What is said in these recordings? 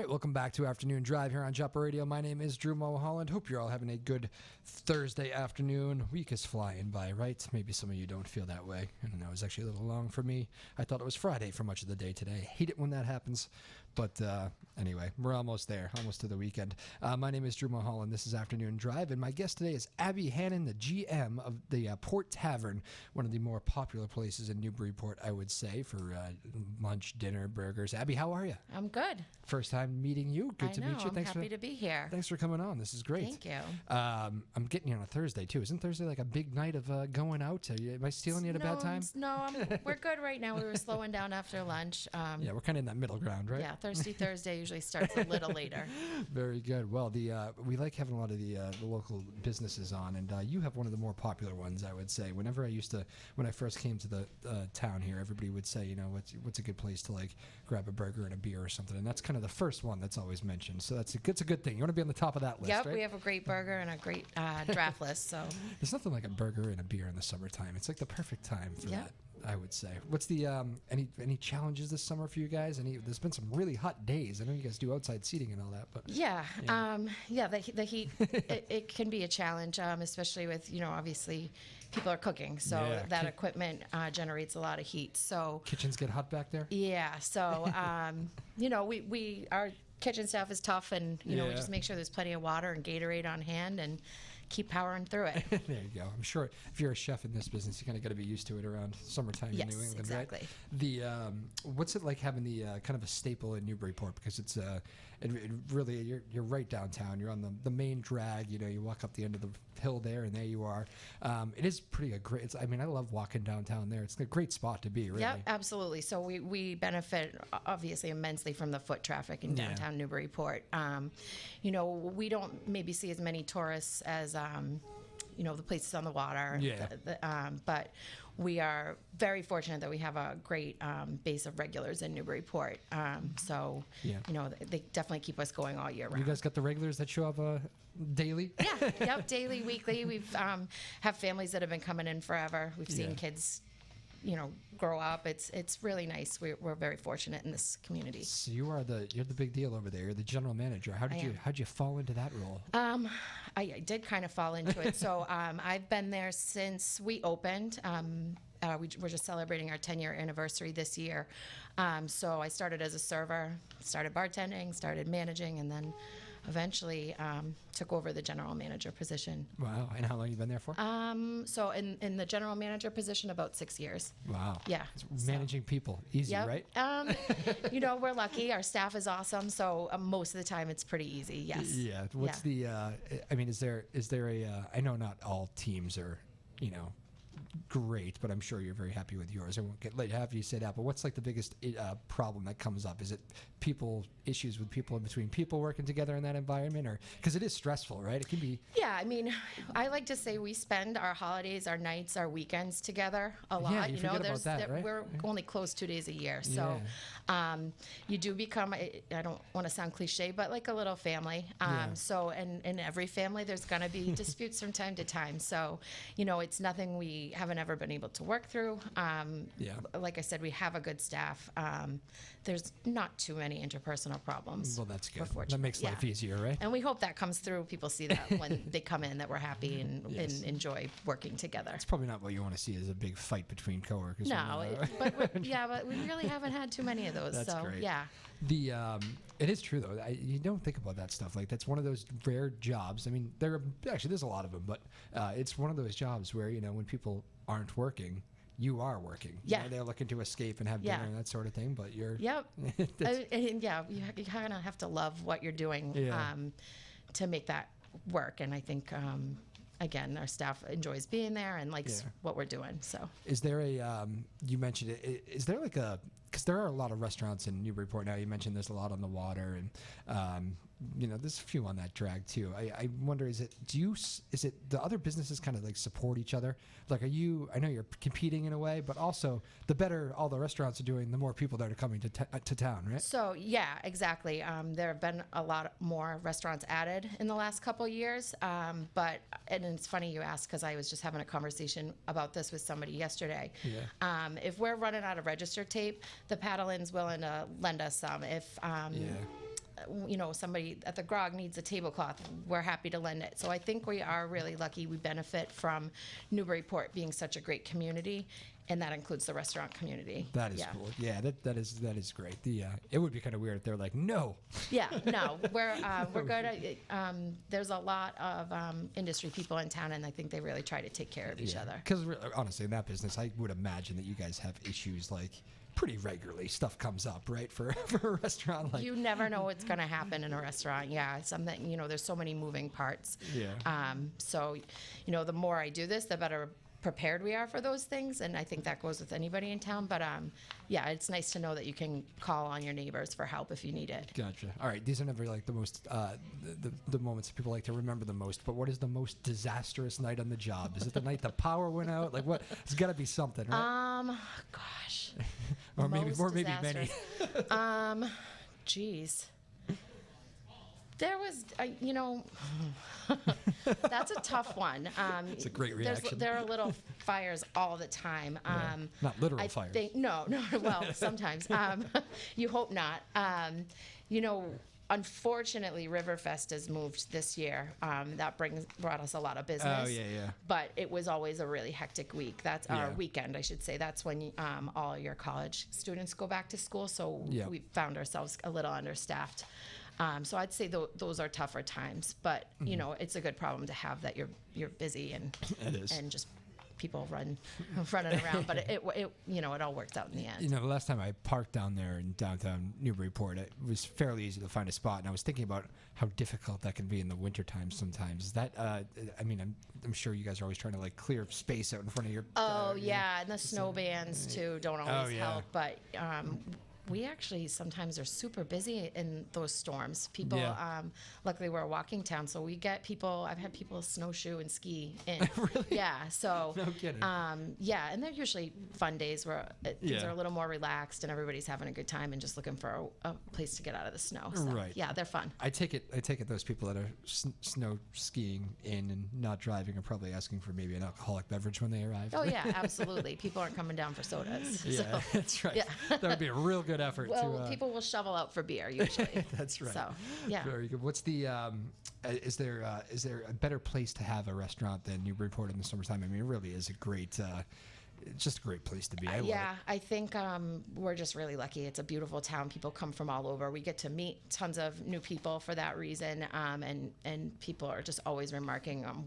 right, welcome back to Afternoon Drive here on Joppa Radio. My name is Drew Moholland. Hope you're all having a good Thursday afternoon. Week is flying by, right? Maybe some of you don't feel that way. I don't know. It was actually a little long for me. I thought it was Friday for much of the day today. I hate it when that happens. But anyway, we're almost there, almost to the weekend. My name is Drew Moholland. This is Afternoon Drive, and my guest today is Abby Hannan, the GM of the Port Tavern, one of the more popular places in Newburyport, I would say, for lunch, dinner, burgers. Abby, how are you? I'm good. First time meeting you. Good to meet you. I'm happy to be here. Thanks for coming on. This is great. Thank you. I'm getting you on a Thursday, too. Isn't Thursday like a big night of going out? Am I stealing you at a bad time? No, we're good right now. We were slowing down after lunch. Yeah, we're kind of in that middle ground, right? Yeah, Thursday usually starts a little later. Very good. Well, we like having a lot of the local businesses on, and you have one of the more popular ones, I would say. When I first came to the town here, everybody would say, what's a good place to like grab a burger and a beer or something, and that's kind of the first one that's always mentioned. So it's a good thing. You want to be on the top of that list, Yep, right? we have a great burger and a great draft list. So there's nothing like a burger and a beer in the summertime. It's like the perfect time for that, I would say. What's the any challenges this summer for you guys? There's been some really hot days. I know you guys do outside seating and all that, but the heat it can be a challenge, especially with obviously people are cooking, so that equipment generates a lot of heat. So kitchens get hot back there. Yeah, so we our kitchen staff is tough, and we just make sure there's plenty of water and Gatorade on hand and keep powering through it. There you go. I'm sure if you're a chef in this business, you kind of got to be used to it around summertime in New England, exactly. Right? The what's it like having the kind of a staple in Newburyport, because it's it really you're right downtown. You're on the main drag. You walk up the end of the hill there, and there you are. It is great. I love walking downtown there. It's a great spot to be. Really. Yep, absolutely. So we benefit obviously immensely from the foot traffic in downtown Newburyport. We don't maybe see as many tourists as the places on the water. But we are very fortunate that we have a great base of regulars in Newburyport. They definitely keep us going all year round. You guys got the regulars that show up daily? Yeah, yep, daily, weekly. We've have families that have been coming in forever. We've seen kids grow up. It's really nice. We're very fortunate in this community. So you're the big deal over there. You're the general manager. How'd you fall into that role? I did kind of fall into it. So I've been there since we opened. We're just celebrating our 10-year anniversary this year. So I started as a server, started bartending, started managing, and then eventually took over the general manager position. Wow. And how long have you been there for? So in the general manager position, about 6 years. Wow. Yeah. Managing people. Easy, right? We're lucky. Our staff is awesome. So most of the time it's pretty easy. Yes. Yeah. What's is there a, I know not all teams are, great, but I'm sure you're very happy with yours. I won't have you say that, but what's like the biggest problem that comes up? Is it issues with people between people working together in that environment, or because it is stressful, right? It can be. Yeah, I like to say we spend our holidays, our nights, our weekends together a lot. Yeah, you forget about that, right? We're only closed 2 days a year, so you do become. I don't want to sound cliche, but like a little family. So in every family, there's going to be disputes from time to time. So it's nothing we haven't ever been able to work through. Like I said, we have a good staff. There's not too many interpersonal problems. Well, that's good. That makes life easier, right? And we hope that comes through. People see that when they come in, that we're happy and enjoy working together. It's probably not what you want to see as a big fight between coworkers. No, but we really haven't had too many of those. That's great. Yeah. It is true though. You don't think about that stuff. Like that's one of those rare jobs. There's a lot of them, but it's one of those jobs where when people aren't working, you are working. They're looking to escape and have dinner and that sort of thing, but you're. Yep. You kind of have to love what you're doing to make that work, and I think. Again, our staff enjoys being there and likes what we're doing. So, is there you mentioned it? Is there like because there are a lot of restaurants in Newburyport now. You mentioned there's a lot on the water, and there's a few on that drag too. I wonder, is it the other businesses kind of like support each other? Like, I know you're competing in a way, but also the better all the restaurants are doing, the more people that are coming to town, right? So yeah, exactly. There have been a lot more restaurants added in the last couple of years, and it's funny you ask, because I was just having a conversation about this with somebody yesterday. If we're running out of register tape, the Paddle Inn's willing to lend us some. If somebody at the grog needs a tablecloth, we're happy to lend it. So I think we are really lucky. We benefit from Newburyport being such a great community, and that includes the restaurant community. That is cool. Yeah, that is great. It would be kind of weird if they're like, no. Yeah, no, we're good at it. There's a lot of industry people in town, and I think they really try to take care of each other. Because honestly, in that business, I would imagine that you guys have issues like pretty regularly. Stuff comes up, right, for a restaurant. Like, you never know what's going to happen in a restaurant. Yeah, something, there's so many moving parts. Yeah. So, the more I do this, the better prepared we are for those things, and I think that goes with anybody in town. But yeah, it's nice to know that you can call on your neighbors for help if you need it. Gotcha. All right, these are never like the most the moments that people like to remember the most. But what is the most disastrous night on the job? Is it the night the power went out? Like what? It's got to be something, right? Gosh. or maybe many. Geez. There was, that's a tough one. It's a great reaction. There are little fires all the time. Not literal fires. No. Well, sometimes. You hope not. Unfortunately, Riverfest has moved this year. That brought us a lot of business. Oh, yeah. But it was always a really hectic week. That's our weekend, I should say. That's when all your college students go back to school. So we found ourselves a little understaffed. So I'd say those are tougher times, but it's a good problem to have that you're busy and just people running around. But it all works out in the end. The last time I parked down there in downtown Newburyport, it was fairly easy to find a spot, and I was thinking about how difficult that can be in the wintertime sometimes. Is that I'm sure you guys are always trying to like clear space out in front of your. And the snow bands too don't always help, but. We actually sometimes are super busy in those storms. People, luckily we're a walking town, so we get people, I've had people snowshoe and ski in. Really? Yeah, so. No kidding. And they're usually fun days where things are a little more relaxed and everybody's having a good time and just looking for a place to get out of the snow. So, right. Yeah, they're fun. I take it those people that are snow skiing in and not driving are probably asking for maybe an alcoholic beverage when they arrive. Oh yeah, absolutely. People aren't coming down for sodas. Yeah, so, that's right. Yeah. That would be a real good effort. Well, people will shovel out for beer usually. That's right. So, yeah. Very good. What's the is there a better place to have a restaurant than Newburyport in the summertime? I mean, it really is a great. It's just a great place to be. I think we're just really lucky. It's a beautiful town. People come from all over. We get to meet tons of new people for that reason, and people are just always remarking on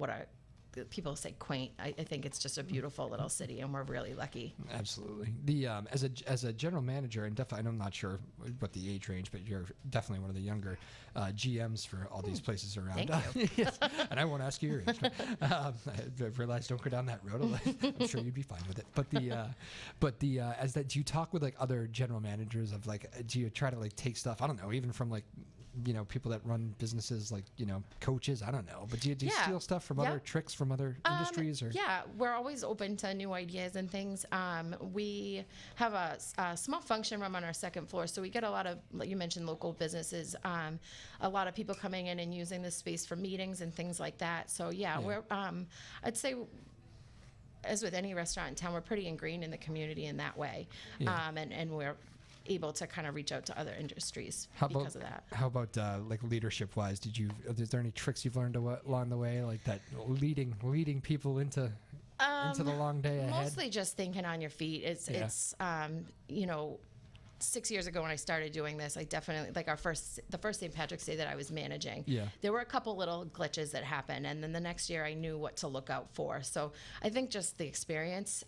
people say quaint. I think it's just a beautiful little city, and we're really lucky. Absolutely. The as a general manager, and definitely, I'm not sure what the age range, but you're definitely one of the younger GMs for all these places around. Thank you. Yes, and I won't ask you your age. I realized don't go down that road. I'm sure you'd be fine with it. But do you talk with like other general managers of like, do you try to like take stuff? I don't know, even from like. People that run businesses like, coaches, I don't know. But do you steal stuff from other tricks from other industries? Or? Yeah, we're always open to new ideas and things. We have a small function room on our second floor. So we get a lot of, like you mentioned, local businesses, a lot of people coming in and using this space for meetings and things like that. So we're, I'd say, as with any restaurant in town, we're pretty ingrained in the community in that way. And we're able to kind of reach out to other industries because of that. How about like leadership wise? Is there any tricks you've learned along the way, like that leading people into the long day ahead? Mostly just thinking on your feet. It's 6 years ago when I started doing this, I definitely, like the first St. Patrick's Day that I was managing, there were a couple little glitches that happened, and then the next year I knew what to look out for. So I think just the experience,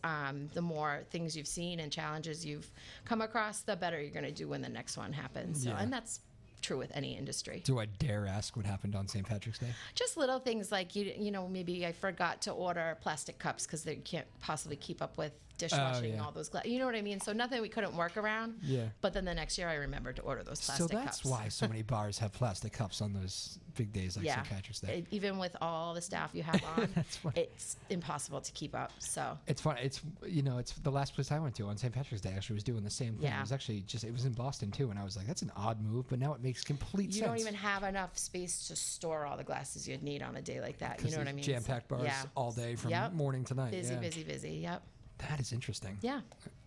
the more things you've seen and challenges you've come across, the better you're going to do when the next one happens. So, and that's true with any industry. Do I dare ask what happened on St. Patrick's Day? Just little things like, maybe I forgot to order plastic cups because they can't possibly keep up with dishwashing and all those you know what I mean? So nothing we couldn't work around. Yeah. But then the next year I remembered to order those plastic cups. So that's why so many bars have plastic cups on those big days like St. Patrick's Day. Even with all the staff you have on, it's impossible to keep up. So it's fun. It's it's the last place I went to on St. Patrick's Day actually was doing the same thing. It was actually it was in Boston too, and I was like, that's an odd move, but now it makes complete sense. You don't even have enough space to store all the glasses you'd need on a day like that. You know what I mean? Jam-packed bars all day from morning to night. Busy. Yep. That is interesting. Yeah.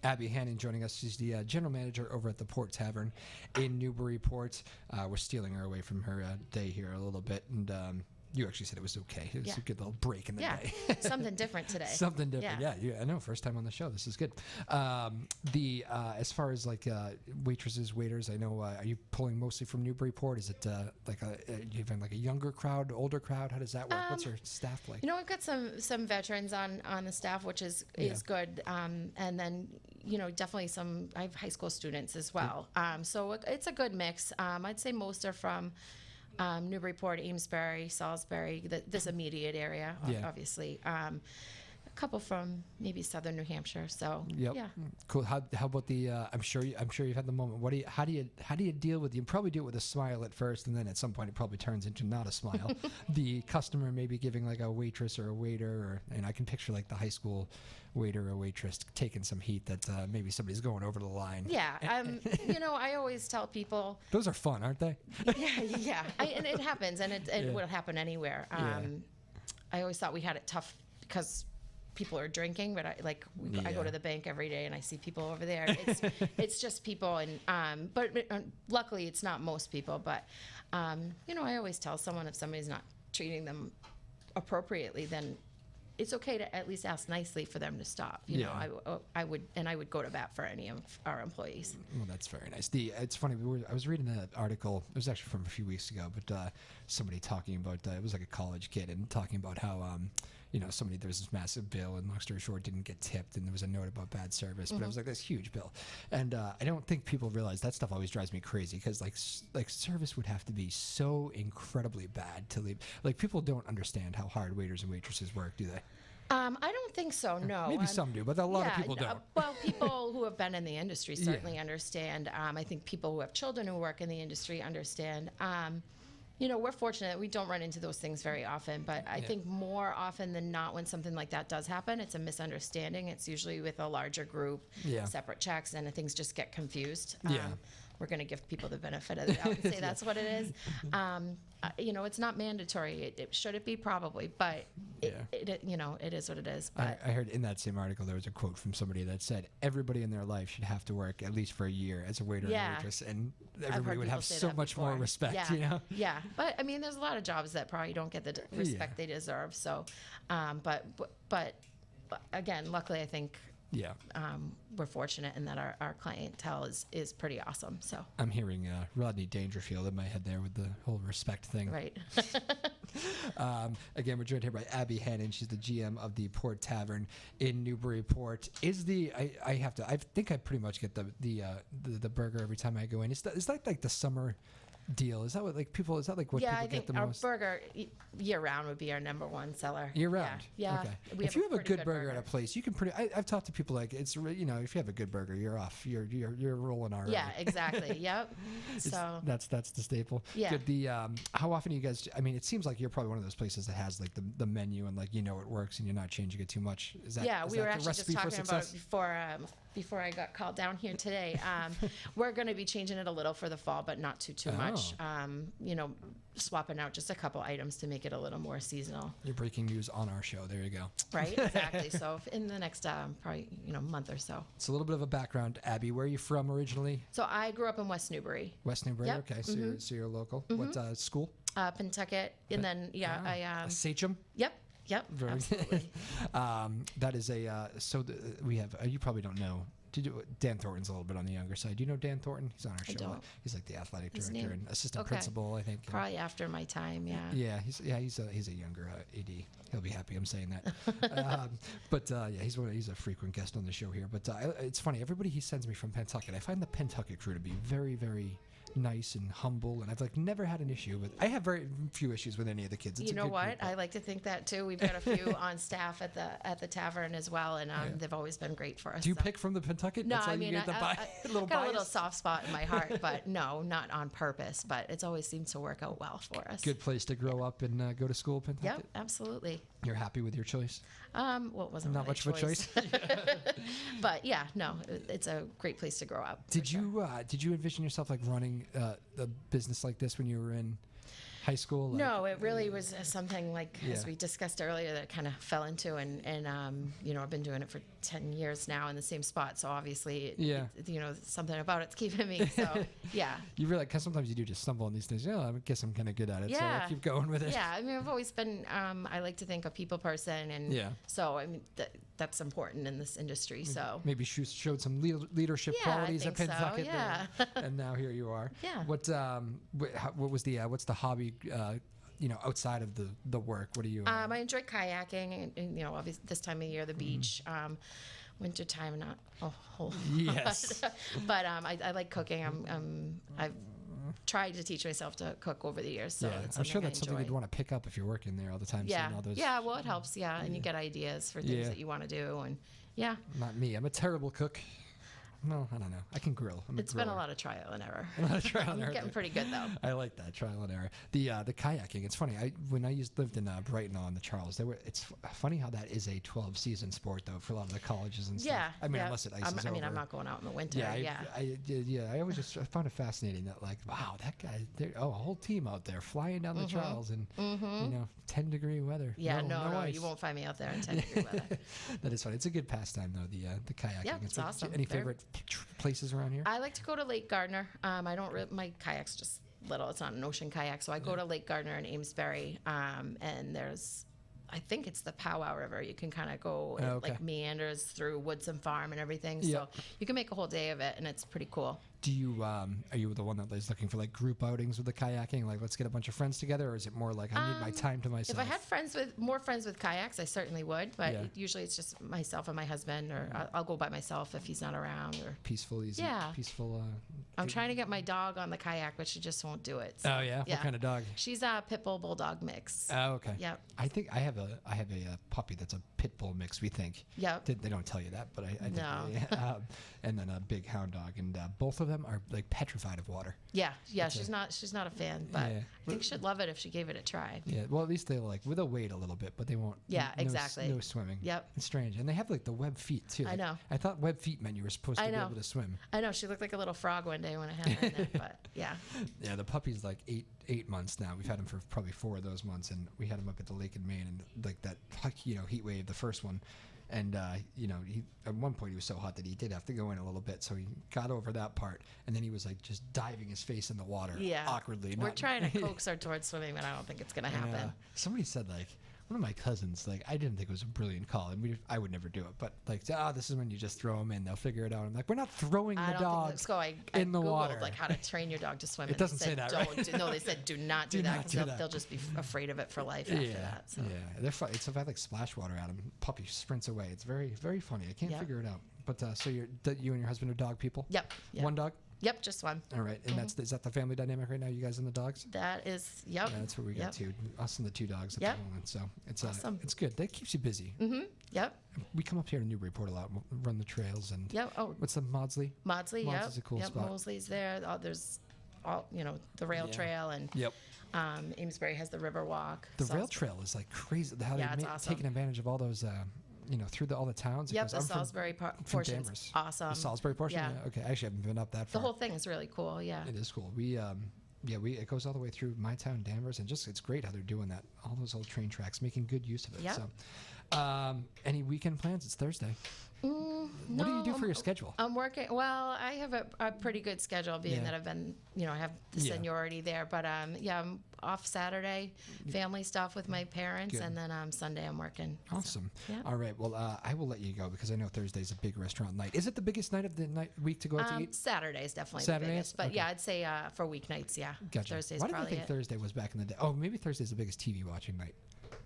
Abby Hannan joining us. She's the general manager over at the Port Tavern in Newburyport. We're stealing her away from her day here a little bit, and you actually said it was okay. It was a good little break in the day. Something different today. Something different. Yeah, I know. First time on the show. This is good. As far as like waitresses, waiters, I know. Are you pulling mostly from Newburyport? Is it like you have like a younger crowd, older crowd? How does that work? What's your staff like? You know, we've got some veterans on the staff, which is good. And then, you know, definitely I have high school students as well. So it's a good mix. I'd say most are from Newburyport, Amesbury, Salisbury, this immediate area, obviously. A couple from maybe southern New Hampshire. So yeah, cool. How about the? I'm sure you've had the moment. How do you deal with? You probably do it with a smile at first, and then at some point it probably turns into not a smile. The customer maybe giving like a waitress or a waiter, and I can picture like the high school waiter or waitress taking some heat that maybe somebody's going over the line. Yeah, you know, I always tell people those are fun, aren't they? yeah, and it happens, and it would happen anywhere. I always thought we had it tough because people are drinking, but I go to the bank every day and I see people over there. It's just people, and but luckily it's not most people. But you know, I always tell someone if somebody's not treating them appropriately, then it's okay to at least ask nicely for them to stop. You know, I would go to bat for any of our employees. Well, that's very nice. It's funny. I was reading an article. It was actually from a few weeks ago, but somebody talking about it was like a college kid and talking about how you know, there was this massive bill, and long story short, didn't get tipped, and there was a note about bad service, but it was like this huge bill, and I don't think people realize that stuff always drives me crazy because like service would have to be so incredibly bad to leave. Like people don't understand how hard waiters and waitresses work, do they? I don't think so, no. Maybe some do, but a lot of people don't. Well, people who have been in the industry certainly understand. I think people who have children who work in the industry understand. You know, we're fortunate that we don't run into those things very often, but I think more often than not when something like that does happen, it's a misunderstanding. It's usually with a larger group, separate checks, and things just get confused. We're going to give people the benefit of the doubt and say that's what it is. You know, it's not mandatory. Should it be? Probably, but you know, it is what it is. But I heard in that same article there was a quote from somebody that said everybody in their life should have to work at least for a year as a waiter and waitress, and everybody would have so much more respect. You know? Yeah, but I mean, there's a lot of jobs that probably don't get the respect they deserve. So, but again, luckily, I think. We're fortunate in that our clientele is pretty awesome. So I'm hearing Rodney Dangerfield in my head there with the whole respect thing. Right. Again, we're joined here by Abby Hannan. She's the GM of the Port Tavern in Newburyport. I think I pretty much get the burger every time I go in. Is that like the summer deal? Is that what what people get the most? Yeah, I think our burger year round would be our number one seller. Year round? Yeah. Okay. If you have a good burger at a place, you can I've talked to people like it's, you know, if you have a good burger, you're off. You're rolling already. Yeah, exactly. Yep. So that's the staple. Yeah. Good. How often do you guys, I mean, it seems like you're probably one of those places that has like the menu and like, you know, it works and you're not changing it too much. Is that we were the actually just recipe talking for about success? it before I got called down here today. We're going to be changing it a little for the fall, but not too much. You know, swapping out just a couple items to make it a little more seasonal. You're breaking news on our show. There you go. Right, exactly. So in the next probably month or so. It's a little bit of a background, Abby. Where are you from originally? So I grew up in West Newbury. West Newbury. Yep. Okay, so you're local. What school? Pentucket, and then Sachem. Yep. Very Absolutely. That is we have. You probably don't know. Dan Thornton's a little bit on the younger side. Do you know Dan Thornton? He's on our show. Don't. He's like the athletic director and assistant Okay. principal, I think. Probably after my time, yeah. Yeah, he's a younger AD. He'll be happy I'm saying that. He's a frequent guest on the show here. But it's funny. Everybody he sends me from Pentucket, I find the Pentucket crew to be very, very nice and humble, and I've never had an issue with. I have very few issues with any of the kids. It's you know what? I like to think that too. We've got a few on staff at the tavern as well, and they've always been great for us. Do you pick from the Pentucket? No, That's I mean I got bias? a little soft spot in my heart, but no, not on purpose. But it's always seemed to work out well for us. Good place to grow up and go to school, Pentucket. Yep, absolutely. You're happy with your choice? Well, it wasn't Not really much of a choice. But yeah, no, it's a great place to grow up. Did you envision yourself running a business like this when you were in high school? Like, No, it really was something like, Yeah. as we discussed earlier, that kind of fell into, and I've been doing it for 10 years now in the same spot. So obviously, something about it's keeping me. So yeah. You realize, because sometimes you do just stumble on these things. I guess I'm kind of good at it, so Yeah. I'll keep going with it. Yeah, I mean, I've always been, I like to think, a people person, and Yeah. so I mean, that's important in this industry. So Maybe showed some leadership Yeah, I qualities at think so, Pentucket, yeah. and now here you are. Yeah. What was the what's the hobby? Outside of the work, what do you? I enjoy kayaking, and obviously this time of year, the beach. Winter time, not a whole Yes. lot. But I like cooking. I've tried to teach myself to cook over the years. So I'm sure that's something enjoy. you'd want to pick up if you're working there all the time. Yeah, Seeing all those, yeah. Well, it helps. Yeah, and you get ideas for things Yeah. that you want to do, and yeah. Not me. I'm a terrible cook. No, I don't know. I can grill. It's been a lot of trial and error. A lot of trial and I'm error getting there. pretty good though. I like that trial and error. The kayaking. It's funny. When I lived in Brighton on the Charles, it's funny how that is a 12-season sport though for a lot of the colleges and stuff. Yeah. I mean, yeah. unless it ices over. I'm not going out in the winter. Yeah, Yeah. I always just found it fascinating that wow, that guy, a whole team out there flying down the Charles in 10-degree weather. Yeah, no ice. you won't find me out there in 10-degree weather. That is funny. It's a good pastime though. The kayaking. Yeah, it's awesome. Any Very- favorite places around here? I like to go to Lake Gardner. My kayak's just little. It's not an ocean kayak, so I go to Lake Gardner in Amesbury, and there's, I think it's the Powwow River. You can kind of go, Oh, it, okay. like meanders through Woodson Farm and everything. Yeah. So you can make a whole day of it, and it's pretty cool. Do you are you the one that is looking for like group outings with the kayaking? Like, let's get a bunch of friends together, or is it more like I need my time to myself? If I had more friends with kayaks, I certainly would. But Yeah. usually it's just myself and my husband, or I'll go by myself if he's not around. Or peaceful, easy, Yeah. peaceful. I'm trying to get my dog on the kayak, but she just won't do it. So, Oh yeah? What kind of dog? She's a pit bull bulldog mix. Oh, okay. Yep. I think I have a puppy that's a pit bull mix. We think. Yep. They don't tell you that, but I think. No. And then a big hound dog, and both of them are like petrified of water. Yeah. She's not a fan, but Yeah. I think she'd love it if she gave it a try. Yeah. Well, at least they'll they'll wait a little bit, but they won't. Yeah, no exactly. No swimming. Yep. It's strange, and they have like the web feet too. I Like, know. I thought web feet meant you were supposed to I be know. able to swim. I know she looked like a little frog one day when I had her in there, but yeah. Yeah, the puppy's like eight months now. We've had him for probably 4 of those months, and we had him up at the lake in Maine, and like that heat wave, the first one, and he at one point he was so hot that he did have to go in a little bit, so he got over that part, and then he was like just diving his face in the water, Yeah. awkwardly. We're not- trying to coax her towards swimming, but I don't think it's gonna And, happen. somebody said one of my cousins, I didn't think it was a brilliant call, and I would never do it, but this is when you just throw them in, they'll figure it out. I'm like, we're not throwing I the don't dog think so. I in the Googled, water. like how to train your dog to swim. It and they doesn't say said that, don't right? No, they said do not do Do that not because do they'll, that. they'll just be afraid of it for life after that. So. Yeah, they're fun. If I splash water at them, puppy sprints away. It's very, very funny. I can't Yep. figure it out. But so you and your husband are dog people? Yep. One dog? Yep, just one. All right. And is that the family dynamic right now, you guys and the dogs? That is, yep. Yeah, that's what we got Yep. too. Us and the 2 dogs at Yep. the moment. So it's Awesome. it's good. That keeps you busy. Yep. We come up here to Newburyport a lot, run the trails, and Yep. Oh, what's the Maudsley? Maudsley, Maudsley's yep. a cool yep. spot. Mosley's there. There's the rail Yeah. trail, and Yep. Amesbury has the river walk. The So- rail trail is like crazy. How Yeah, it's they've awesome. taken advantage of all those, through all the towns. Yep, Because the I'm from- Salisbury from portion's Danvers. awesome. The Salisbury portion? Yeah. Okay. I actually haven't been up that The far. whole thing is really cool, yeah. It is cool. It goes all the way through my town, Danvers, and it's great how they're doing that. All those old train tracks, making good use of it. Yep. So, any weekend plans? It's Thursday. What do you do for your schedule? I'm working. Well, I have a pretty good schedule, being Yeah. that I've been, I have the Yeah. seniority there. But I'm off Saturday, family stuff with my parents, Good. and then Sunday I'm working. So, Awesome. yeah. All right. Well, I will let you go because I know Thursday's a big restaurant night. Is it the biggest night of the week to go out to eat? Saturday's definitely Saturdays? the biggest. But Okay. yeah, I'd say for weeknights, yeah. Gotcha. Thursday's Why did I probably think it. Thursday was back in the day? Oh, maybe Thursday's the biggest TV watching night.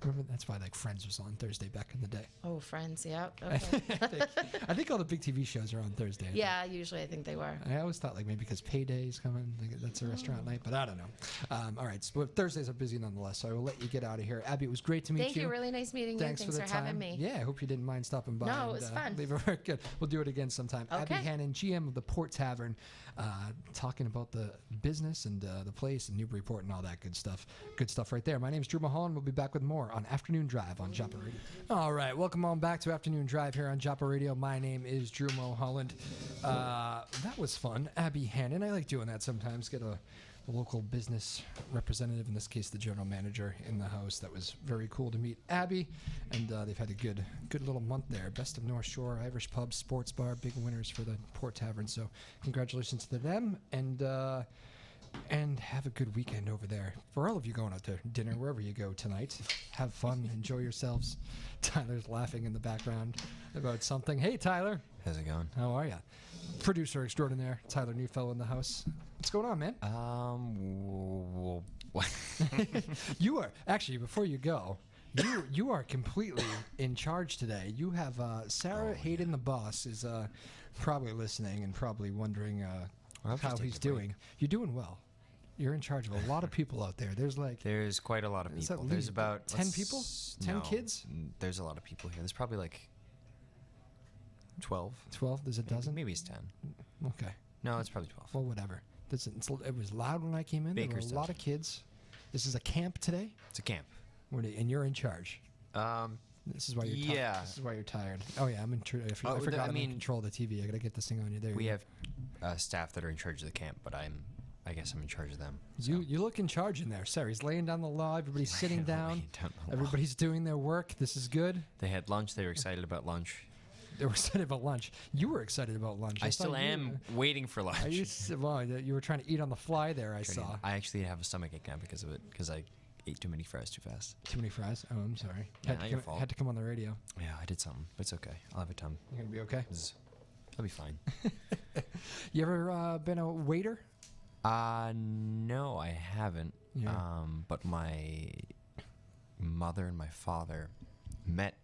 Remember, that's why Friends was on Thursday back in the day. Oh, Friends, yeah. Okay. I think all the big TV shows are on Thursday. Yeah, usually I think they were. I always thought maybe because payday's coming, that's a restaurant night, but I don't know. All right, so Thursdays are busy nonetheless, so I will let you get out of here. Abby, it was great to meet Thank you. Really nice meeting Thanks you. for Thanks the for time. having me. Yeah, I hope you didn't mind stopping by. No, and, it was fun. Leave a good. We'll do it again sometime. Abby Okay. Hannan, GM of the Port Tavern, talking about the business and the place and Newburyport and all that good stuff. Good stuff right there. My name's Drew Moholland. We'll be back with more on Afternoon Drive on Joppa Radio. All right, welcome on back to Afternoon Drive here on Joppa Radio. My name is Drew Moholland. That was fun. Abby Hannan. I like doing that sometimes. Get a local business representative, in this case the general manager, in the house. That was very cool to meet Abby, and they've had a good little month there. Best of North Shore, Irish Pub, Sports Bar, big winners for the Port Tavern. So congratulations to them, and have a good weekend over there. For all of you going out to dinner, wherever you go tonight, have fun, enjoy yourselves. Tyler's laughing in the background about something. Hey, Tyler. How's it going? How are you? Producer extraordinaire, Tyler Newfellow in the house. What's going on, man? You are, actually, before you go, you are completely in charge today. You have Sarah Hayden, the boss, is probably listening and probably wondering how he's doing. You're doing well. You're in charge of a lot of people out there. There's quite a lot of people. There's about 10 people? 10 kids? There's a lot of people here. There's probably like 12. 12? There's a dozen? Maybe it's 10. Okay. No, it's probably 12. Well, whatever. It was loud when I came in. There were a lot of kids. This is a camp today? It's a camp. And you're in charge. This is why you're tired. This is why you're tired. Oh yeah, I'm in. I forgot I'm in control of the TV. I gotta get this thing on you. There. We have staff that are in charge of the camp, but I guess I'm in charge of them. So. You look in charge in there. Sarah's laying down the law. Everybody's sitting down. Everybody's doing their work. This is good. They had lunch. They were excited about lunch. They were excited about lunch. You were excited about lunch. I still am waiting for lunch. You were trying to eat on the fly there. I saw. I actually have a stomachache now because of it. Because I ate too many fries too fast. Too many fries? Oh, I'm sorry. Yeah, not your fault. Had to come on the radio. Yeah, I did something, but it's okay. I'll have a tongue. You're gonna be okay. I'll be fine. You ever been a waiter? No, I haven't. Yeah. But my mother and my father met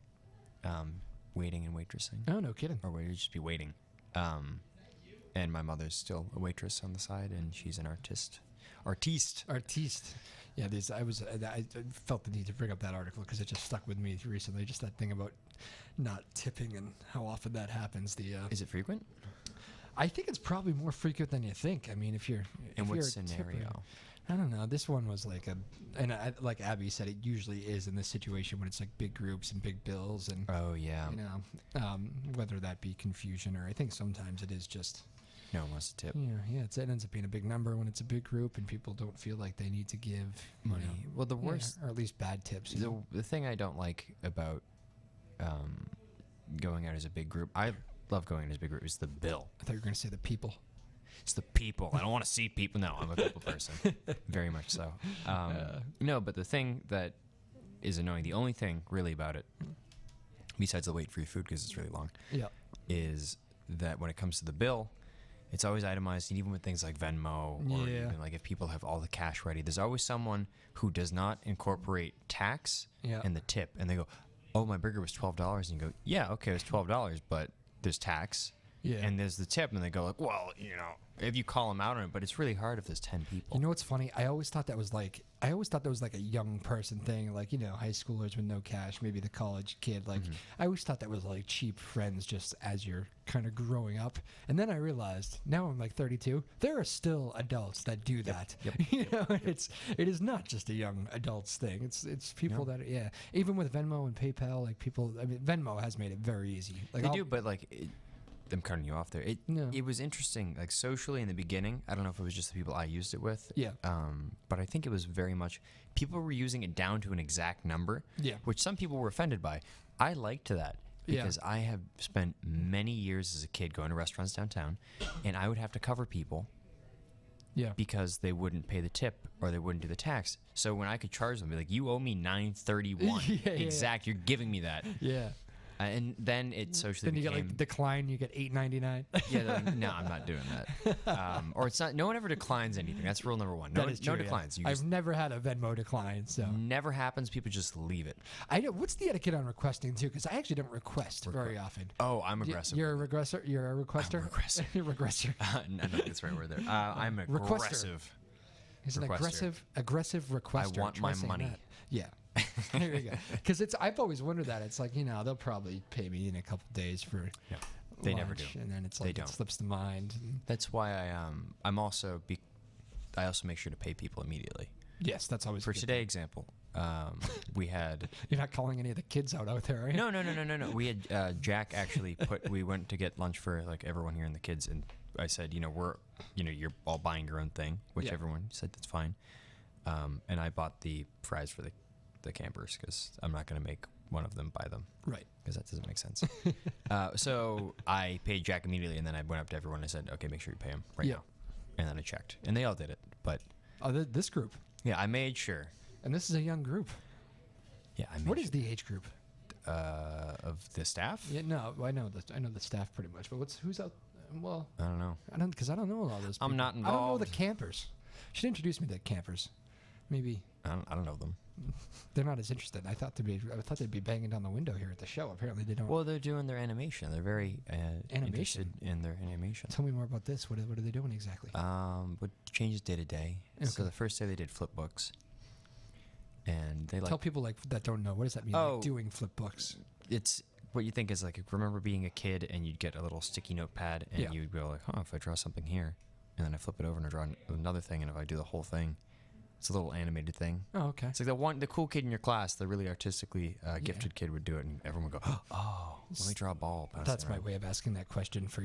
waiting and waitressing. Oh, no kidding. Or would just be waiting. And my mother's still a waitress on the side, and she's an artiste. Yeah, I felt the need to bring up that article because it just stuck with me recently. Just that thing about not tipping and how often that happens. Is it frequent? I think it's probably more frequent than you think. I mean, if you're in what you're scenario? Tipper, I don't know. This one was like like Abby said, it usually is in this situation when it's like big groups and big bills and whether that be confusion or I think sometimes it is just. No one wants to tip. Yeah, it ends up being a big number when it's a big group and people don't feel like they need to give money. Well, the worst, or at least bad tips. The thing I don't like about going out as a big group, I love going out as a big group, is the bill. I thought you were going to say the people. It's the people. I don't want to see people. No, I'm a people person. Very much so. No, but the thing that is annoying, the only thing really about it, besides the wait for your food because it's really long, is that when it comes to the bill, it's always itemized, and even with things like Venmo or even like if people have all the cash ready, there's always someone who does not incorporate tax and the tip, and they go, "Oh, my burger was $12," and you go, "Yeah, okay, it was $12, but there's tax." And there's the tip, and they go like, well, if you call them out on it, but it's really hard if there's 10 people. You know what's funny? I always thought that was like a young person thing, like, high schoolers with no cash, maybe the college kid. Like, I always thought that was like cheap friends just as you're kind of growing up. And then I realized, now I'm like 32, there are still adults that do that. It is not just a young adults thing. It's people that, even with Venmo and PayPal, like people, I mean, Venmo has made it very easy. Like they do, but like... I'm cutting you off there. It was interesting, like socially in the beginning. I don't know if it was just the people I used it with. Yeah. But I think it was very much people were using it down to an exact number. Yeah. Which some people were offended by. I liked that because I have spent many years as a kid going to restaurants downtown, and I would have to cover people. Yeah. Because they wouldn't pay the tip or they wouldn't do the tax. So when I could charge them, be like, "You owe me $9.31 exact. You're giving me that." Yeah. And then it socially became... Then you get like decline, you get $8.99. Yeah, like, no, I'm not doing that. Or it's not. No one ever declines anything. That's rule number one. No declines. I've never had a Venmo decline, so never happens. People just leave it. I know. What's the etiquette on requesting too? Because I actually don't request very often. Oh, I'm aggressive. You're a regressor. You're a requester. I'm regressive. You're a regressor. No, that's the right word there. I'm aggressive. He's an aggressive requester. I want my money. That. Yeah. There you go. Because I've always wondered that. It's like, they'll probably pay me in a couple days for they lunch, never do. And then it's like it slips the mind. That's why I also make sure to pay people immediately. Yes, that's always for today. Example, We had You're not calling any of the kids out there, are you? no. We had Jack actually we went to get lunch for like everyone here and the kids, and I said, you're all buying your own thing, which everyone said that's fine. And I bought the fries for the campers because I'm not going to make one of them buy them. Right. Because that doesn't make sense. So I paid Jack immediately, and then I went up to everyone and I said, okay, make sure you pay him right now. And then I checked, and they all did it. But this group. yeah, I made sure. And this is a young group. Yeah, I made What is the age group? of the staff? Yeah, no, I know the staff pretty much, but who's out? Well, I don't know. I don't know all those. I'm people. not I don't know the involved. campers. Should introduce me to the campers. Maybe I don't know them. they're not as interested. I thought they'd be banging down the window here at the show. Apparently they don't. Well, they're doing their animation. They're very interested in their animation. Tell me more about this. What are they doing exactly? But changes day to day. Okay. So the first day they did flip books, and they Tell people that don't know, what does that mean? Oh. Like doing flip books. It's what you think is like. Remember being a kid and you'd get a little sticky notepad and you'd go like, if I draw something here, and then I flip it over and I draw another thing, and if I do the whole thing, it's a little animated thing. Oh, okay. It's like the cool kid in your class, the really artistically gifted kid would do it, and everyone would go, let me draw a ball. That's my way of asking that question for,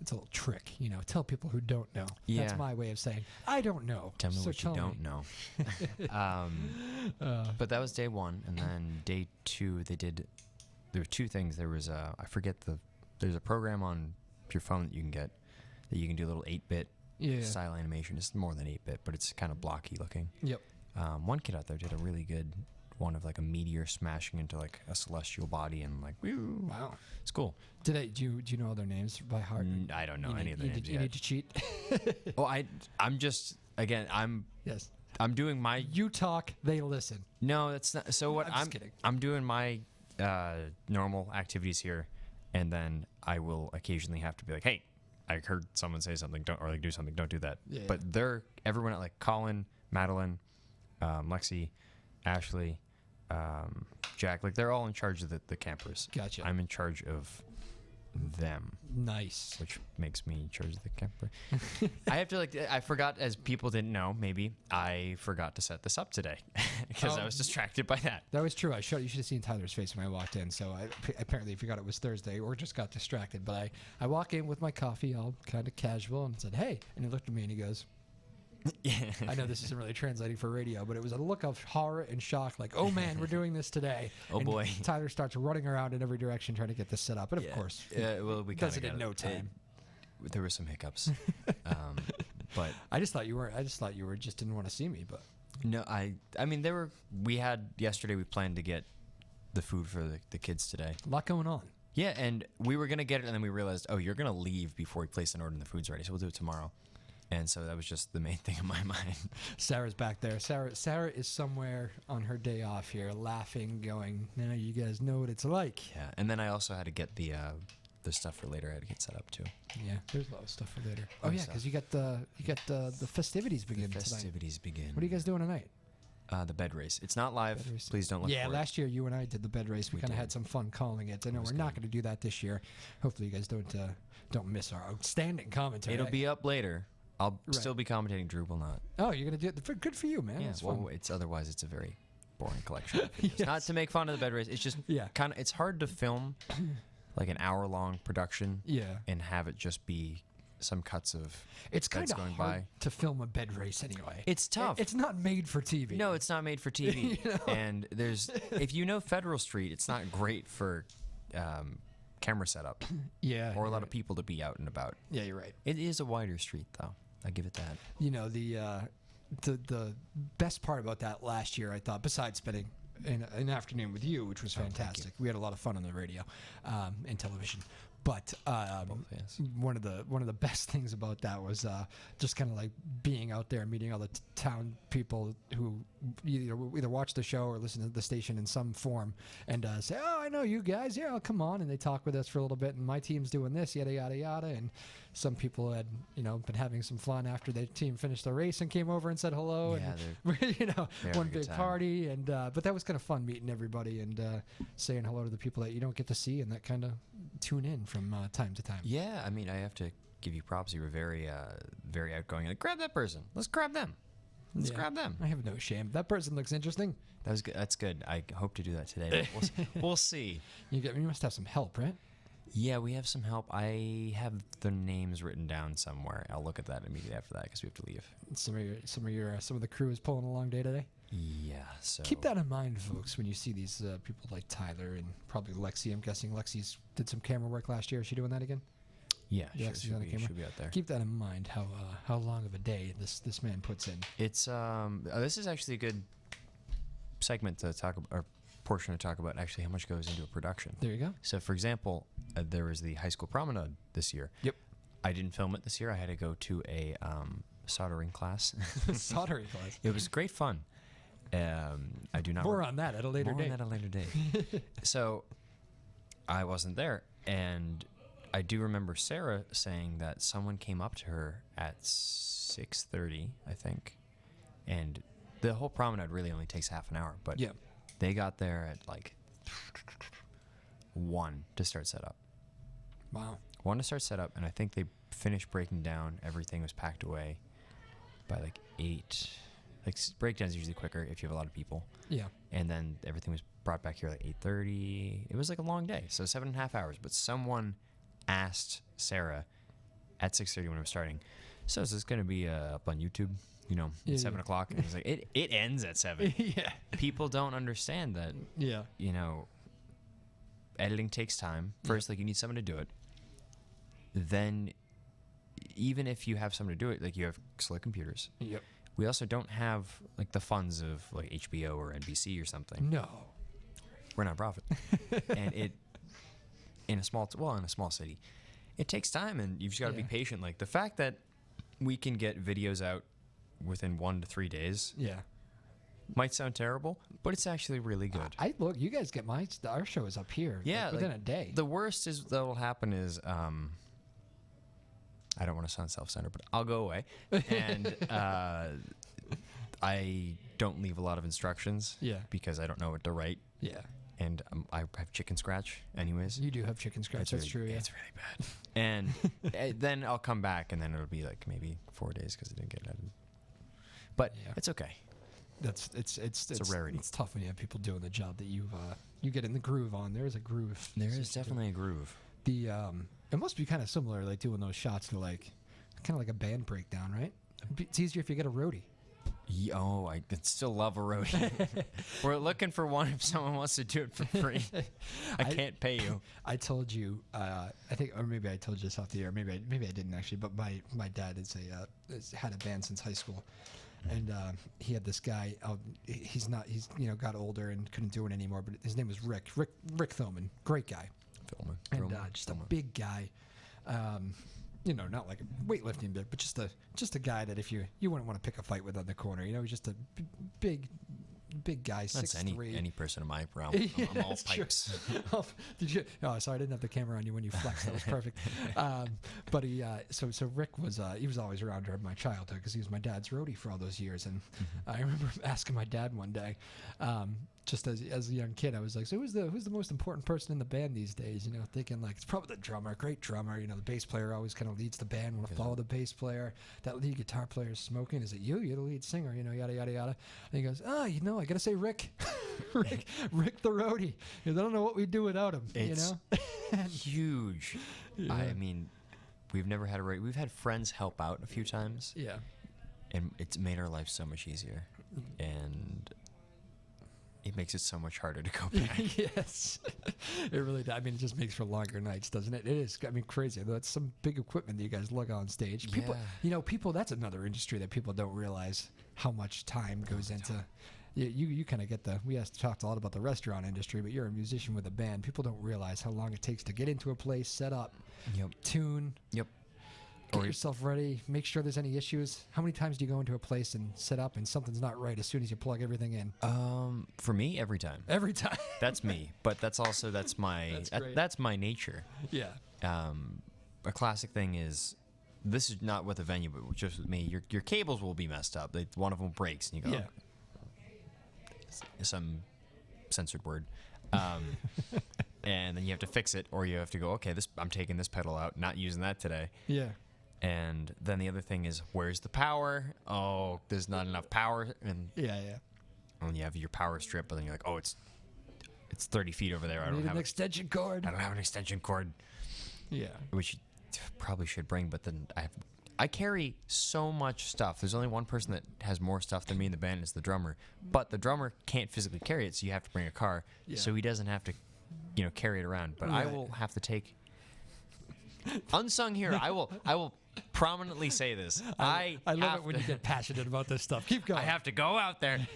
it's a little trick, tell people who don't know. Yeah. That's my way of saying, I don't know. Tell me so what you don't know. But that was day one, and then day two there were two things. There was there's a program on your phone that you can get that you can do a little 8-bit style animation. It's more than 8-bit, but it's kind of blocky looking. Yep. One kid out there did a really good one of like a meteor smashing into like a celestial body and like, woo. Wow. It's cool. Do you know all their names by heart? I don't know any of the names You yet. need to cheat. Well, I'm just, again, Yes. I'm doing my... You talk, they listen. No, that's not... So what I'm just kidding. I'm doing my normal activities here, and then I will occasionally have to be like, hey, I heard someone say something, don't, or like do something, don't do that. Yeah. But everyone at like Colin, Madeline, Lexi, Ashley, Jack, like they're all in charge of the campers. Gotcha. I'm in charge of them, Nice. which makes me in charge of the camper. I have to I forgot, as people didn't know, maybe I forgot to set this up today because I was distracted by that. That was true. You should have seen Tyler's face when I walked in. So I apparently forgot it was Thursday or just got distracted. But I walk in with my coffee, all kind of casual, and said, hey. And he looked at me and he goes, I know this isn't really translating for radio, but it was a look of horror and shock, like, oh man, we're doing this today. Oh, and boy. Tyler starts running around in every direction trying to get this set up. And of course, well, we does kinda it in got no time. There were some hiccups, but I just thought you just didn't want to see me, but no, I mean, yesterday we planned to get the food for the kids today. a lot going on. Yeah, and we were going to get it, and then we realized, you're going to leave before we place an order and the food's ready, so we'll do it tomorrow. And so that was just the main thing in my mind. Sarah's back there. Sarah is somewhere on her day off here, laughing, going, "Now you guys know what it's like." Yeah, and then I also had to get the stuff for later. I had to get set up too. Yeah, there's a lot of stuff for later. Oh, Oh yeah, stuff. because you got the festivities begin The tonight. festivities begin. What are you guys doing tonight? The bed race. It's not live. Bed race. Please don't look Yeah, for it. last year you and I did the bed race. We We kind of did. had some fun calling it. I know was we're not good. going to do that this year. Hopefully you guys don't miss our outstanding commentary. It'll be up later. I'll Right. still be commentating. Drew will not. Oh, you're going to do it. Good for you, man. Yeah, That's well, fun. it's a very boring collection of videos. Not to make fun of the bed race. It's just Yeah. it's hard to film like an hour-long production Yeah. and have it just be some cuts of It's kind beds of going hard by. to film a bed race anyway. It's tough. It's not made for TV. No, it's not made for TV. And if you know Federal Street, it's not great for camera setup Yeah. or a lot you're of people to be out and about. Yeah, you're right. It is a wider street, though. I give it that. The best part about that last year, I thought, besides spending an afternoon with you, which was thank you. fantastic. We had a lot of fun on the radio and television. But yes. one of the best things about that was just kind of like being out there, meeting all the town people who either watch the show or listen to the station in some form, and say, "Oh, I know you guys. Yeah, I'll come on." And they talk with us for a little bit. And my team's doing this, yada yada yada. And some people had been having some fun after their team finished the race and came over and said hello. Yeah, and they one having a good big time. party. And but that was kind of fun meeting everybody and saying hello to the people that you don't get to see and that kind of tune in from time to time. Yeah, I mean, I have to give you props. You were very, very outgoing. Like, grab that person. Let's grab them. Let's Yeah. grab them. I have no shame. That person looks interesting. That was good. That's good. I hope to do that today. But we'll see. You must have some help, right? Yeah, we have some help. I have their names written down somewhere. I'll look at that immediately after that because we have to leave. Some of the crew is pulling a long day today. Yeah. So Keep that in mind, folks, when you see these people like Tyler and probably Lexi. I'm guessing Lexi's did some camera work last year. Is she doing that again? Yeah, Yeah, sure, she's on the camera. should be out there. Keep that in mind. How long of a day this man puts in. It's this is actually a good segment to talk about, or portion to talk about actually how much goes into a production. There you go. So, for example, there was the high school promenade this year. Yep. I didn't film it this year. I had to go to a soldering class. Soldering class. It was great fun. I do not. More on that at a later date. More on that at a later date. So, I wasn't there, and I do remember Sarah saying that someone came up to her at 6:30, I think, and the whole promenade really only takes half an hour, but Yeah. they got there at like 1 to start setup. Wow. 1 to start setup, and I think they finished breaking down. Everything was packed away by like 8. Like breakdown's usually quicker if you have a lot of people, Yeah. and then everything was brought back here like 8:30. It was like a long day, so 7.5 hours. But someone asked Sarah at 6:30 when it was starting, so is this going to be up on YouTube? You know, Yeah, 7 yeah. o'clock. And he's like, it ends at 7. Yeah. People don't understand that. Yeah. You know, editing takes time. First, like you need someone to do it. Then, even if you have someone to do it, like you have slow computers. Yep. We also don't have like the funds of like HBO or NBC or something. No. We're not profit, and it in a small city, it takes time, and you've just got to be Yeah. patient. Like the fact that we can get videos out within 1 to 3 days Yeah. might sound terrible, but it's actually really good. I look. You guys get our show is up here. Yeah, like, within like, a day. The worst is that will happen is I don't want to sound self-centered, but I'll go away, and I don't leave a lot of instructions. Yeah. Because I don't know what to write, Yeah. and I have chicken scratch anyways. You do have chicken scratch. That's true. Yeah. It's really bad. And then I'll come back, and then it'll be like maybe 4 days because I didn't get it edited. But Yeah. it's okay. It's a rarity. It's tough when you have people doing the job that you get in the groove on. There is a groove. There is associated definitely a groove. The it must be kind of similar, like doing those shots to like kind of like a band breakdown, right? It's easier if you get a roadie. Oh, I could still love a roadie. We're looking for one if someone wants to do it for free. I can't pay you. I told you, I think, or maybe I told you this off the air. Maybe I didn't actually. But my dad has had a band since high school, and he had this guy. He's got older and couldn't do it anymore. But his name was Rick Thoman, great guy, and just a big guy. Not like a weightlifting bit, but just a guy that if you wouldn't want to pick a fight with on the corner. He's just a big guy, 6'3". Any person in my realm. Yeah, I'm all that's true. pipes. Did you? Oh, sorry, I didn't have the camera on you when you flexed. That was perfect. But he, so Rick was always around during my childhood because he was my dad's roadie for all those years. And I remember asking my dad one day, just as a young kid, I was like, so who's the most important person in the band these days? You know, thinking like it's probably the drummer, great drummer. You know, the bass player always kind of leads the band. Want to follow the bass player. That lead guitar player is smoking. Is it you? You're the lead singer. You know, yada yada yada. And he goes, I gotta say Rick, Rick the roadie. I don't know what we'd do without him. It's you know, huge. Yeah. I mean, we've never had a roadie. We've had friends help out a few times, yeah. and it's made our life so much easier. And it makes it so much harder to go back. Yes, it really does. I mean, it just makes for longer nights, doesn't it? It is. I mean, crazy. That's some big equipment that you guys lug on stage. People, that's another industry that people don't realize how much time goes into. You kind of get we talked a lot about the restaurant industry, but you're a musician with a band. People don't realize how long it takes to get into a place, set up, tune, Yep. get yourself ready, make sure there's any issues. How many times do you go into a place and set up and something's not right as soon as you plug everything in? For me, every time. Every time. That's me, but that's my that's my nature. Yeah. A classic thing is, this is not with the venue, but just with me. Your cables will be messed up. One of them breaks, and you go, Yeah. some censored word, and then you have to fix it, or you have to go, okay, I'm taking this pedal out, not using that today. Yeah. And then the other thing is, where's the power? Oh, there's not enough power. And Yeah. when you have your power strip, but then you're like, oh, it's 30 feet over there. I I don't need have an extension cord. I don't have an extension cord, Yeah. which you probably should bring. But then I carry so much stuff. There's only one person that has more stuff than me in the band, is the drummer. But the drummer can't physically carry it, so you have to bring a car. Yeah. So he doesn't have to, carry it around. But I Right. will have to take. Unsung hero. I will prominently say this. I love have it when to- you get passionate about this stuff. Keep going. I have to go out there.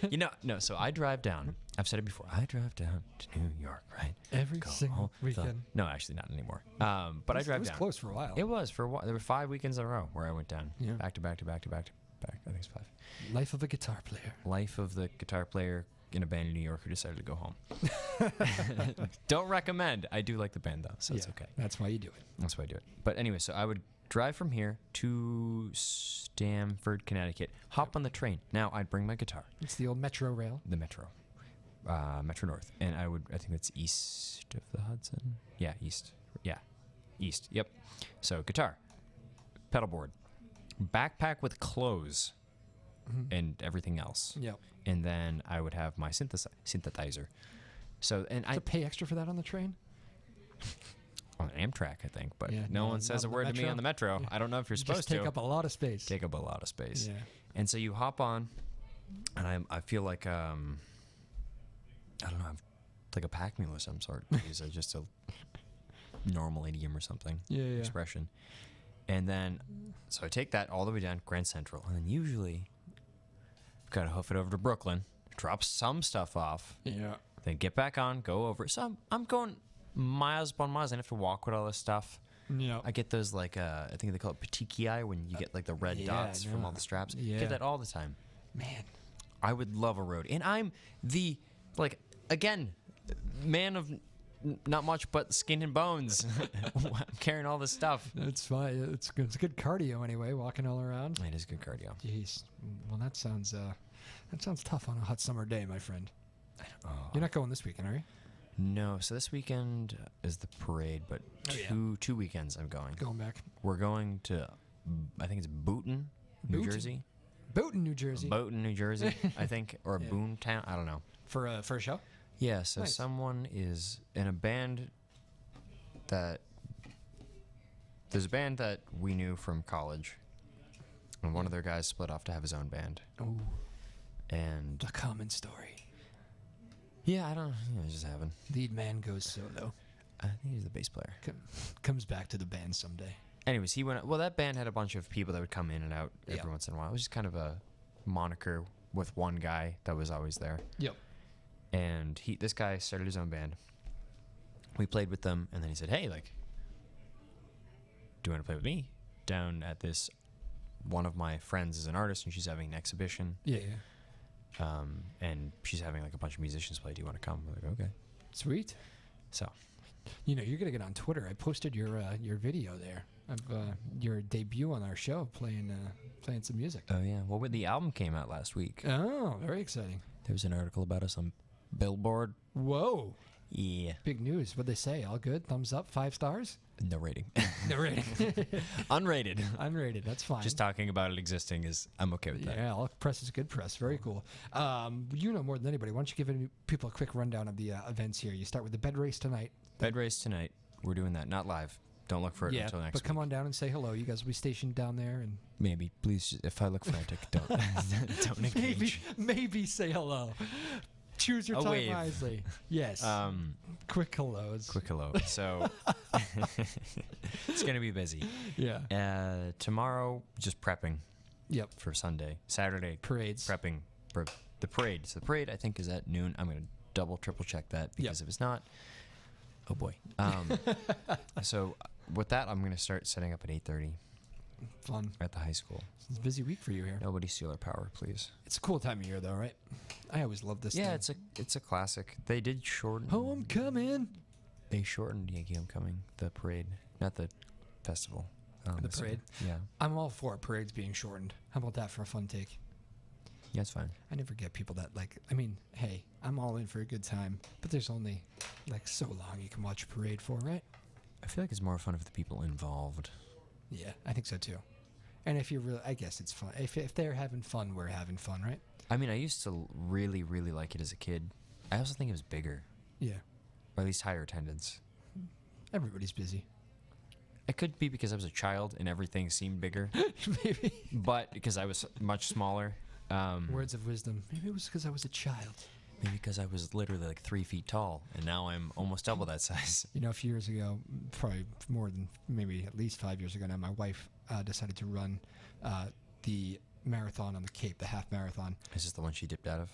No, so I drive down. I've said it before. I drive down to New York, right? Every Go single all the- weekend. No, actually not anymore. But I drive It was down. close for a while. It was for a while. There were 5 weekends in a row where I went down. Yeah. Back to back to back to back to back. I think it's 5. Life of a guitar player. Life of the guitar player in a band in New York who decided to go home. Don't recommend. I do like the band though, so it's okay. That's why you do it. That's why I do it. But anyway, so I would drive from here to Stamford, Connecticut, hop on the train. Now, I'd bring my guitar, It's the old Metro rail. the Metro, Metro North, and I think that's east of the Hudson. Yeah, east. Yep. So, guitar, pedal board, backpack with clothes, and everything else. Yep. And then I would have my synthesizer. So, and To pay extra for that on the train? on Amtrak, I think, but Yeah, no no, one says not a on the word to me Metro. on the Metro. I don't know if you're supposed Just take to. up a lot of space. Take up a lot of space. Yeah. And so you hop on, and I feel like I don't know, I'm like a pack mule of some sort. Is just a normal idiom or something? Yeah. Expression. And then, so I take that all the way down Grand Central, and then usually gotta hoof it over to Brooklyn, drop some stuff off, Yeah. then get back on, go over. So I'm going miles upon miles. I have to walk with all this stuff. Yeah. I get those I think they call it petechiae when you get like the red yeah, dots I from know. all the straps. Yeah. Get that all the time. Man. I would love a road, and I'm the again man of not much but skin and bones. I'm carrying all this stuff. It's fine. It's good. It's good cardio anyway, walking all around. It is good cardio. Jeez. Well, that sounds tough on a hot summer day, my friend. Oh. You're not going this weekend, are you? No, so this weekend is the parade, but Oh, yeah. two weekends I'm going. Going back. We're going to, I think it's Boonton, New Boonton? Jersey. Boonton, New Jersey. Boonton, New Jersey, I think, or Yeah. Boontown. I don't know. For a show? Yeah, so Nice. someone is in a band that there's a band that we knew from college, and one of their guys split off to have his own band. Oh, And a common story. yeah, I don't know. Yeah, it just happened. Lead man goes solo. I think he's the bass player. Comes back to the band someday. Anyways, he went. Well, that band had a bunch of people that would come in and out every Yeah. once in a while. It was just kind of a moniker with one guy that was always there. Yep. And this guy started his own band. We played with them, and then he said, "Hey, do you want to play with me down at this?" One of my friends is an artist, and she's having an exhibition. Yeah. And she's having a bunch of musicians play. Do you want to come? We're like, okay. Sweet. So You know, you're gonna get on Twitter. I posted your video there of your debut on our show, playing some music. oh yeah. Well, the album came out last week. Oh, very exciting. There was an article about us on Billboard. Whoa, Yeah. big news. What'd they say? All good? Thumbs up? 5 stars? No rating. No rating. Unrated. Unrated. That's fine. Just talking about it existing I'm okay with that. Yeah, all press is good press. Very cool. You know more than anybody. Why don't you give people a quick rundown of the events here? You start with the bed race tonight. Bed race tonight. We're doing that. Not live. Don't look for it until next but week. come on down and say hello. You guys will be stationed down there, and Maybe. Please, if I look frantic, don't don't engage. maybe say hello. Choose your A time wave. wisely. Yes. Quick hellos. Quick hello. So it's gonna be busy. Yeah. Tomorrow, just prepping Yep. for Sunday. Saturday, Parades. prepping for the parade. So the parade, I think, is at noon. I'm gonna double, triple check that because if it's not, oh boy. So with that, I'm gonna start setting up at 8:30 Fun. at the high school. It's a busy week for you here. Nobody steal our power, please. It's a cool time of year, though, right? I always love this. Yeah, thing. it's a classic. They did shorten. Homecoming. They shortened Yankee Homecoming, the parade, not the festival. The so- parade? Yeah, I'm all for parades being shortened. How about that for a fun take? yeah, it's fine. I never get people that I mean, hey, I'm all in for a good time, but there's only so long you can watch a parade for, right? I feel like it's more fun if the people involved. Yeah, I think so too. And if you're really, I guess it's fun. If they're having fun, we're having fun, right? I mean, I used to really, really like it as a kid. I also think it was bigger, Yeah. or at least higher attendance. Everybody's busy. It could be because I was a child and everything seemed bigger, Maybe. but because I was much smaller. Words of wisdom. Maybe it was because I was a child. Maybe because I was literally like 3 feet tall, and now I'm almost double that size. You know, a few years ago, probably more than maybe at least 5 years ago now, my wife decided to run the marathon on the Cape, the half marathon. Is this the one she dipped out of?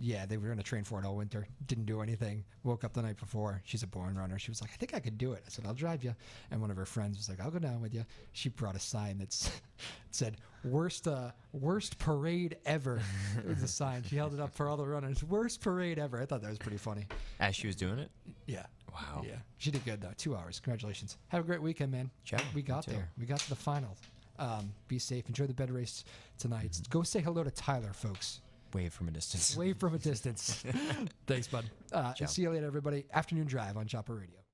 Yeah, they were going to train for it all winter. Didn't do anything. Woke up the night before. She's a born runner. She was like, I think I could do it. I said, I'll drive you. And one of her friends was like, I'll go down with you. She brought a sign that said, worst parade ever. It was a sign. She held it up for all the runners. Worst parade ever. I thought that was pretty funny. As she was doing it? Yeah. Wow. Yeah. She did good, though. 2 hours. Congratulations. Have a great weekend, man. Ciao. We got You too. there. We got to the final. Be safe. Enjoy the bed race tonight. Go say hello to Tyler, folks. Wave from a distance. Wave from a distance. Thanks, bud. Ciao. See you later, everybody. Afternoon Drive on Chopper Radio.